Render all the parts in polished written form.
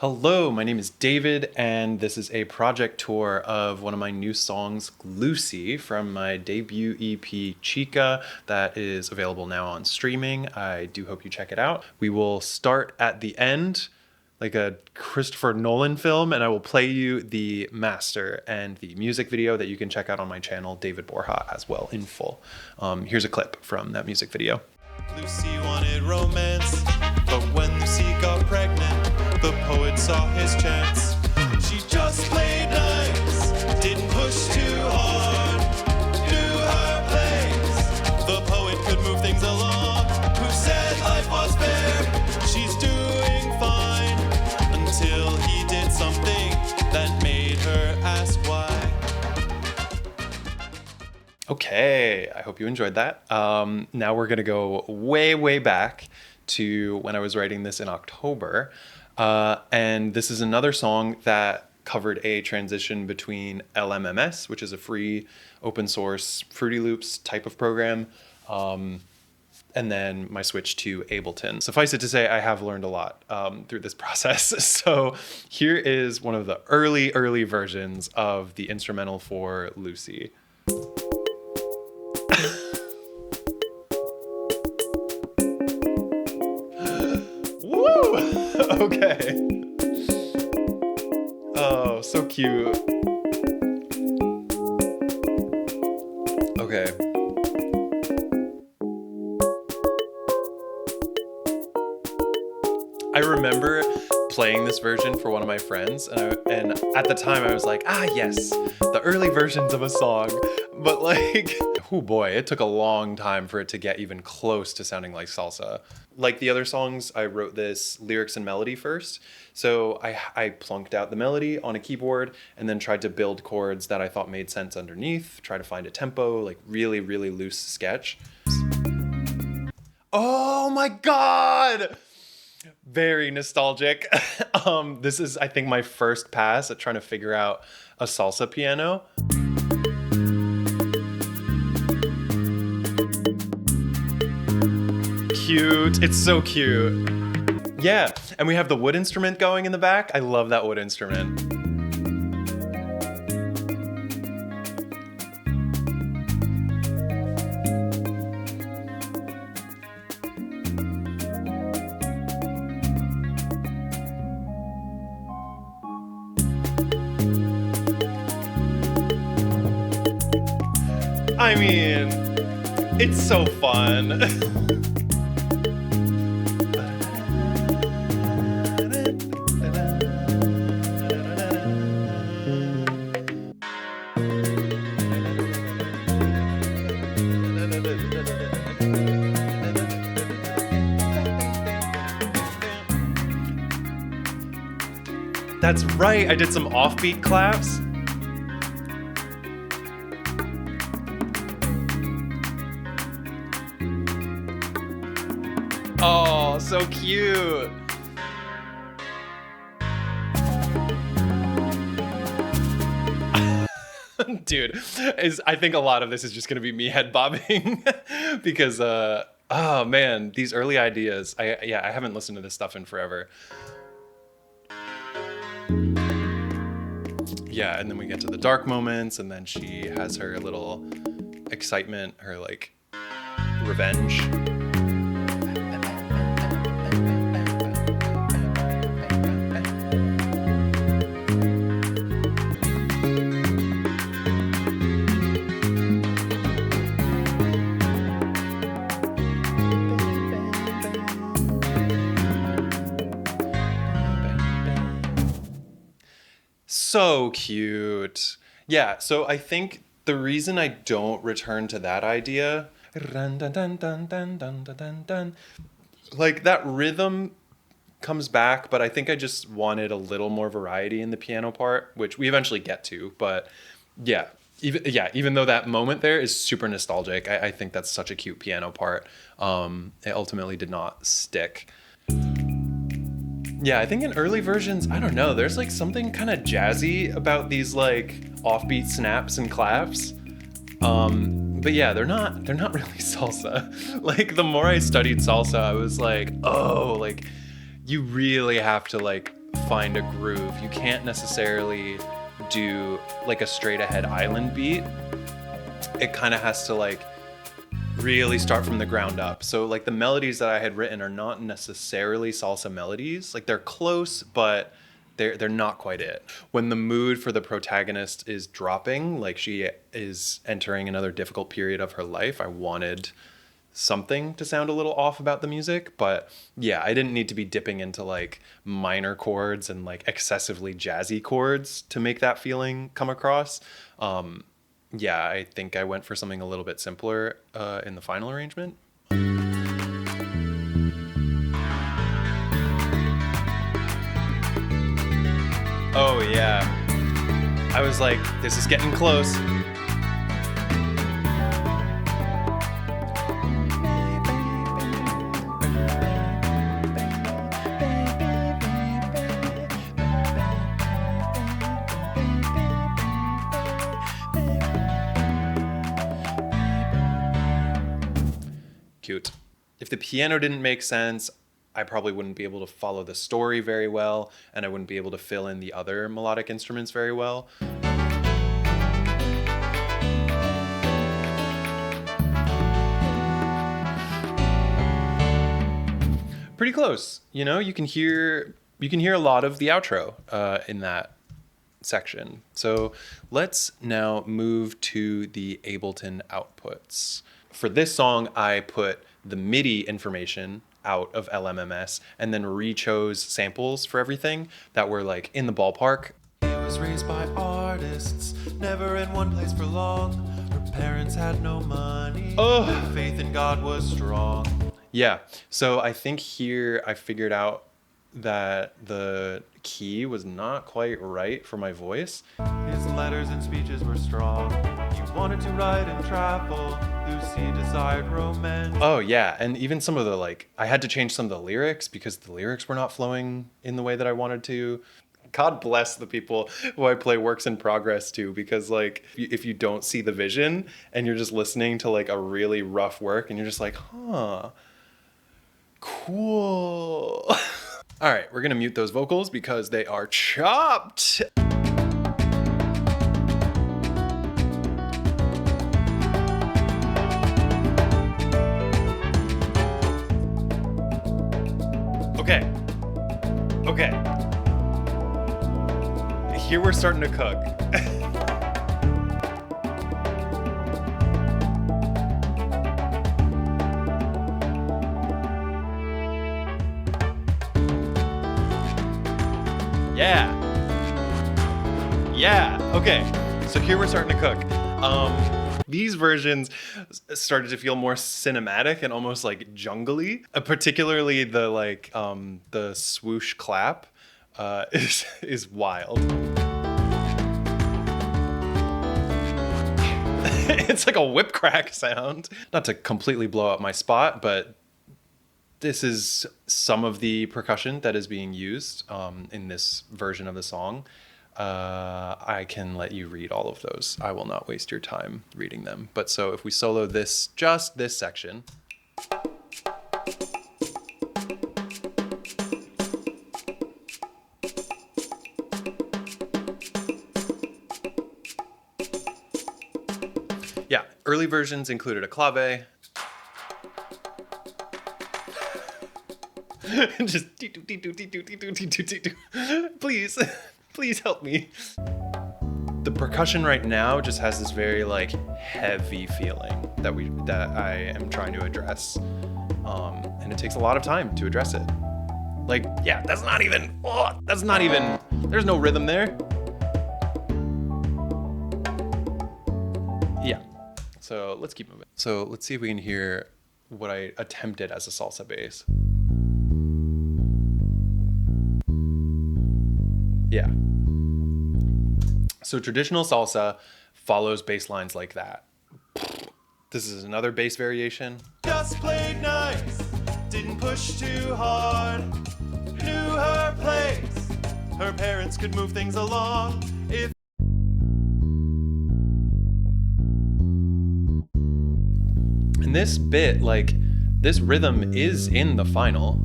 Hello, my name is David, and this is a project tour of one of my new songs, Lucy, from my debut EP, Chica, that is available now on streaming. I do hope you check it out. We will start at the end, like a Christopher Nolan film, and I will play you the master and the music video that you can check out on my channel, David Borja, as well in full. Here's a clip from that music video. Lucy wanted romance, but when Lucy got pregnant, the poet saw his chance. She just played nice, didn't push too hard, knew her place. The poet could move things along, who said life was fair. She's doing fine, until he did something that made her ask why. Okay, I hope you enjoyed that. Now we're gonna go way back to when I was writing this in October. And this is another song that covered a transition between LMMS, which is a free open source Fruity Loops type of program, and then my switch to Ableton. Suffice it to say, I have learned a lot through this process. So here is one of the early versions of the instrumental for Lucy. Okay. Oh, so cute. Okay. I remember playing this version for one of my friends, and at the time I was like, yes, the early versions of a song. But like, oh boy, it took a long time for it to get even close to sounding like salsa. Like the other songs, I wrote this lyrics and melody first. So I plunked out the melody on a keyboard and then tried to build chords that I thought made sense underneath, try to find a tempo, like really loose sketch. Oh my God! Very nostalgic. This is, I think, my first pass at trying to figure out a salsa piano. Cute. It's so cute. Yeah, and we have the wood instrument going in the back. I love that wood instrument. I mean, it's so fun. That's right, I did some offbeat claps. Oh, so cute. Dude, I think a lot of this is just gonna be me head bobbing because oh man, these early ideas. I haven't listened to this stuff in forever. Yeah, and then we get to the dark moments, and then she has her little excitement, her like revenge. So cute. Yeah, so I think the reason I don't return to that idea, like that rhythm comes back, but I think I just wanted a little more variety in the piano part, which we eventually get to. But even though that moment there is super nostalgic, I think that's such a cute piano part. It ultimately did not stick. Yeah, I think in early versions, I don't know, there's like something kind of jazzy about these like offbeat snaps and claps. But yeah, they're not really salsa. Like the more I studied salsa, I was like, oh, like you really have to like find a groove. You can't necessarily do like a straight ahead island beat. It kind of has to like really start from the ground up. So like the melodies that I had written are not necessarily salsa melodies. Like they're close, but they're not quite it. When the mood for the protagonist is dropping, like she is entering another difficult period of her life, I wanted something to sound a little off about the music. But yeah, I didn't need to be dipping into like minor chords and like excessively jazzy chords to make that feeling come across. Yeah, I think I went for something a little bit simpler in the final arrangement. Oh yeah, I was like, this is getting close. Cute. If the piano didn't make sense, I probably wouldn't be able to follow the story very well, and I wouldn't be able to fill in the other melodic instruments very well. Pretty close, you know. You can hear a lot of the outro in that section. So let's now move to the Ableton outputs. For this song, I put the MIDI information out of LMMS and then re-chose samples for everything that were like in the ballpark. He was raised by artists, never in one place for long. Her parents had no money, but faith in God was strong. Yeah, so I think here I figured out that the key was not quite right for my voice. His letters and speeches were strong. He wanted to write and travel. Lucy desired romance. Oh yeah, and even some of the like, I had to change some of the lyrics because the lyrics were not flowing in the way that I wanted to. God bless the people who I play works in progress to, because like if you don't see the vision and you're just listening to like a really rough work and you're just like, huh, cool. All right, we're gonna mute those vocals because they are chopped. Okay. Here we're starting to cook. Yeah. Okay. So here we're starting to cook. These versions started to feel more cinematic and almost like jungly. Particularly the like the swoosh clap is wild. It's like a whip crack sound. Not to completely blow up my spot, but this is some of the percussion that is being used in this version of the song. I can let you read all of those. I will not waste your time reading them. But so if we solo this, just this section. Yeah, early versions included a clave. Just please help me. The percussion right now just has this very like heavy feeling that I am trying to address, and it takes a lot of time to address it. Like, yeah, that's not even. There's no rhythm there. Yeah. So let's keep moving. So let's see if we can hear what I attempted as a salsa bass. Yeah. So traditional salsa follows bass lines like that. This is another bass variation. Just played nice, didn't push too hard. Knew her place, her parents could move things along. If And this bit, like, this rhythm is in the final.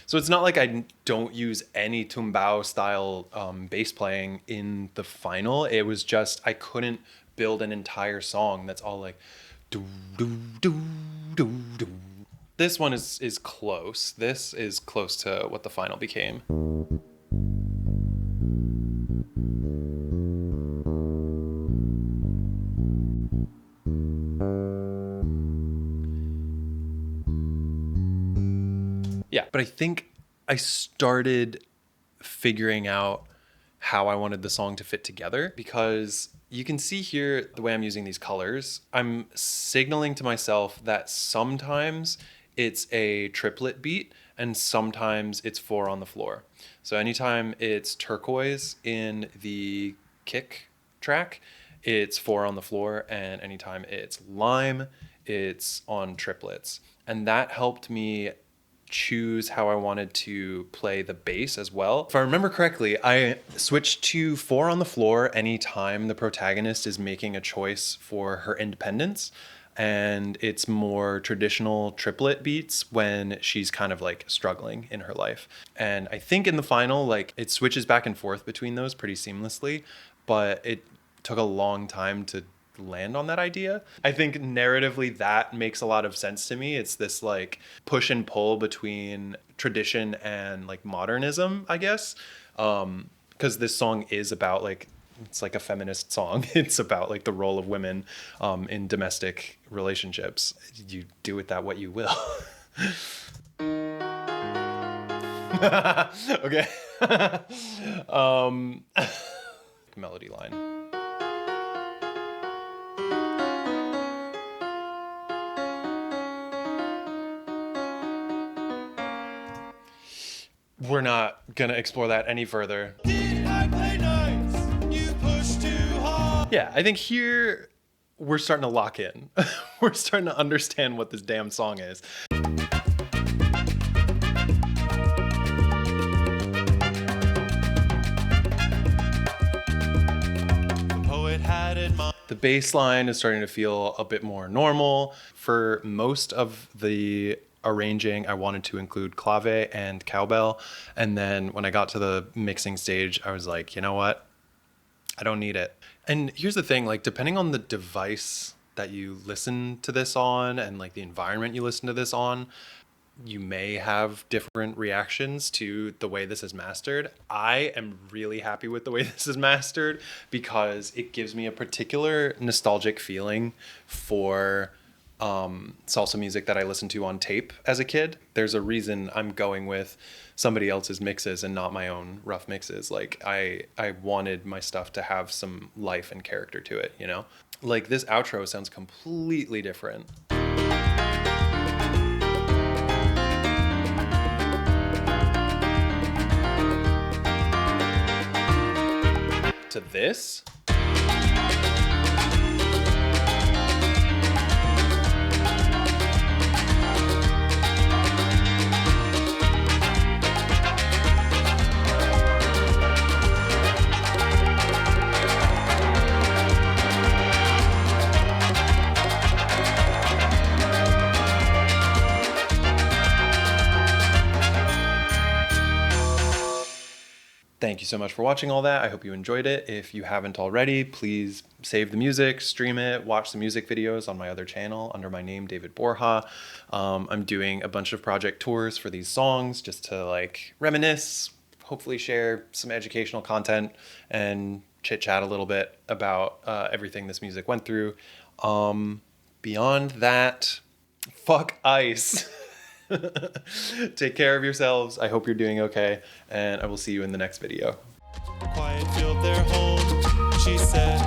So it's not like I don't use any tumbao style bass playing in the final. It was just I couldn't build an entire song that's all like do do do do do. This one is close. This is close to what the final became. Yeah, but I think I started figuring out how I wanted the song to fit together, because you can see here the way I'm using these colors. I'm signaling to myself that sometimes it's a triplet beat and sometimes it's 4 on the floor. So anytime it's turquoise in the kick track, it's 4 on the floor, and anytime it's lime, it's on triplets. And that helped me choose how I wanted to play the bass as well. If I remember correctly, I switched to 4 on the floor anytime the protagonist is making a choice for her independence, and it's more traditional triplet beats when she's kind of like struggling in her life. And I think in the final, like, it switches back and forth between those pretty seamlessly, but it took a long time to land on that idea. I think narratively that makes a lot of sense to me. It's this like push and pull between tradition and like modernism, I guess. Because this song is about like, it's like a feminist song. It's about like the role of women in domestic relationships. You do with that what you will. Okay. Melody line. We're not gonna explore that any further. Did I play nice? You pushed too hard. Yeah, I think here we're starting to lock in. We're starting to understand what this damn song is. The poet had in mind. The bass line is starting to feel a bit more normal. For most of the arranging, I wanted to include clave and cowbell. And then when I got to the mixing stage, I was like, you know what? I don't need it. And here's the thing, like, depending on the device that you listen to this on and like the environment you listen to this on, you may have different reactions to the way this is mastered. I am really happy with the way this is mastered because it gives me a particular nostalgic feeling for salsa music that I listened to on tape as a kid. There's a reason I'm going with somebody else's mixes and not my own rough mixes. Like I wanted my stuff to have some life and character to it, you know? Like this outro sounds completely different to this. Thank you so much for watching all that. I hope you enjoyed it. If you haven't already, please save the music, stream it, watch the music videos on my other channel under my name, David Borja. I'm doing a bunch of project tours for these songs just to like reminisce, hopefully share some educational content and chit chat a little bit about everything this music went through. Beyond that, fuck ICE. Take care of yourselves. I hope you're doing okay, and I will see you in the next video. Quiet filled their home, she said.